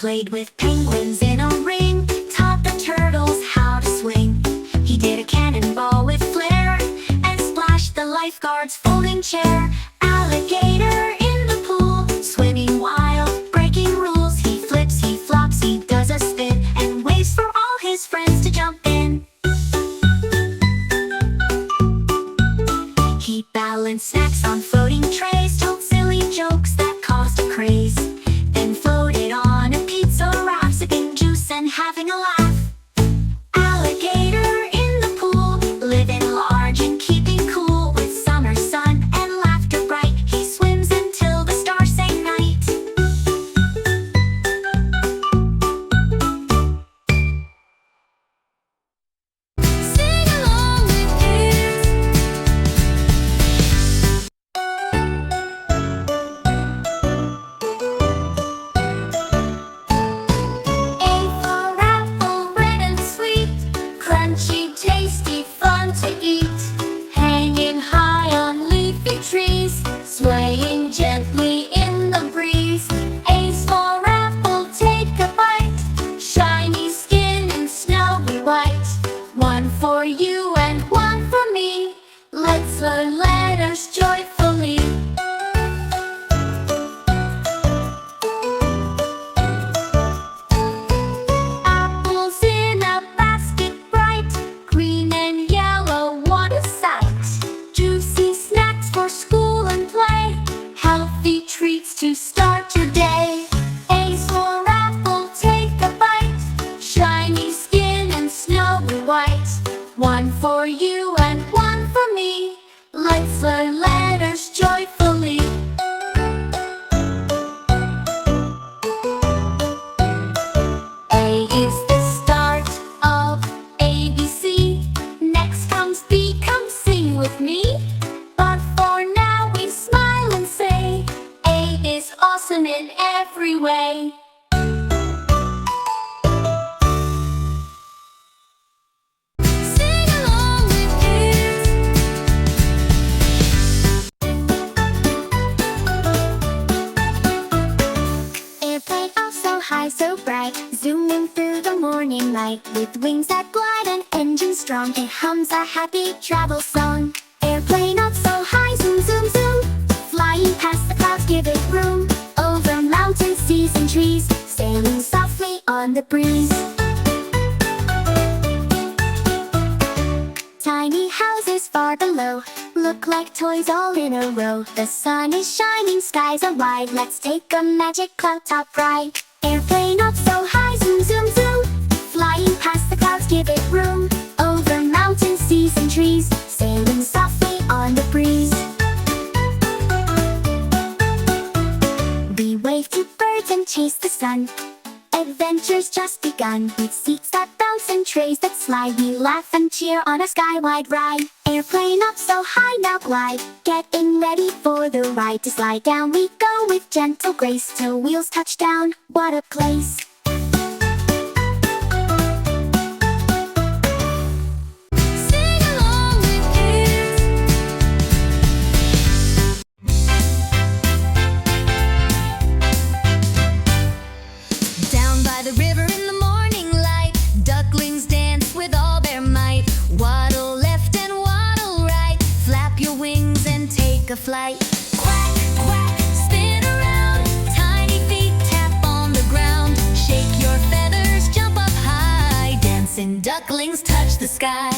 played with penguins in a ring, taught the turtles how to swing. He did a cannonball with flair, and splashed the lifeguard's folding chair. Alligator in the pool, swimming wild, breaking rules. He flips, he flops, he does a spin, and waits for all his friends to jump in. He balanced snacks on floating trays, told silly jokes that caused a craze, then floated on a pizza raft, sipping juice and having a laugh. Alligator in the pool, living large and keeping cool. With summer sun and laughter bright, he swims until the stars say night. Sing along with kids. A for apple, red and sweet, crunchy, tasty, fun to eat. Hanging high on leafy trees, swaying gently in the breeze. A's for apple, take a bite, shiny skin and snowy white. One for you and one for me, let's learn letters joyfully. Apples in a basket bright, green and yellow, what a sight. Juicy snacks for school and play, healthy treats to start your day. A's for apple, take a bite, shiny skin and snowy white. One for you and one for me, let's learn letters joyfully. A is the start of ABC. Next comes B, come sing with me. But for now we smile and say, A is awesome in every way. Sing along with kids. Airplane up so high, so bright, zooming through the morning light. With wings that glide and engine strong, it hums a happy travel song. Airplane up so high, zoom, zoom, zoom, flying past the clouds, give it room. Over mountains, seas and trees, sailing softly on the breeze. Tiny houses far below look like toys all in a row. The sun is shining, skies are wide, let's take a magic cloud top ride. Airplane up so high, zoom, zoom, zoom, flying past the clouds, give it room. Over mountains, seas and trees, sailing softly on the breeze. We wave to birds and chase the sun, adventure's just begun. With seats that bounce and trays that slide, we laugh and cheer on a sky-wide ride. Airplane up so high, now glide, getting ready for the ride. To slide down we go with gentle grace, till wheels touch down, what a place. Sing along with kids. Down by the river in the morning light, ducklings dance with all their might. Waddle left and waddle right, flap your wings and take a flight. Quack, quack, spin around, tiny feet tap on the ground. Shake your feathers, jump up high, dancing ducklings touch the sky.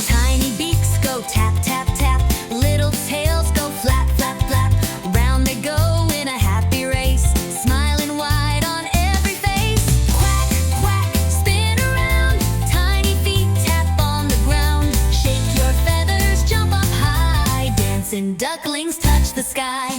Tiny beaks go tap, tap, tap, little tails go flap, flap, flap. Round they go in a happy race, smiling wide on every face. Quack, quack, spin around, tiny feet tap on the ground. Shake your feathers, jump up high, dancing ducklings touch the sky.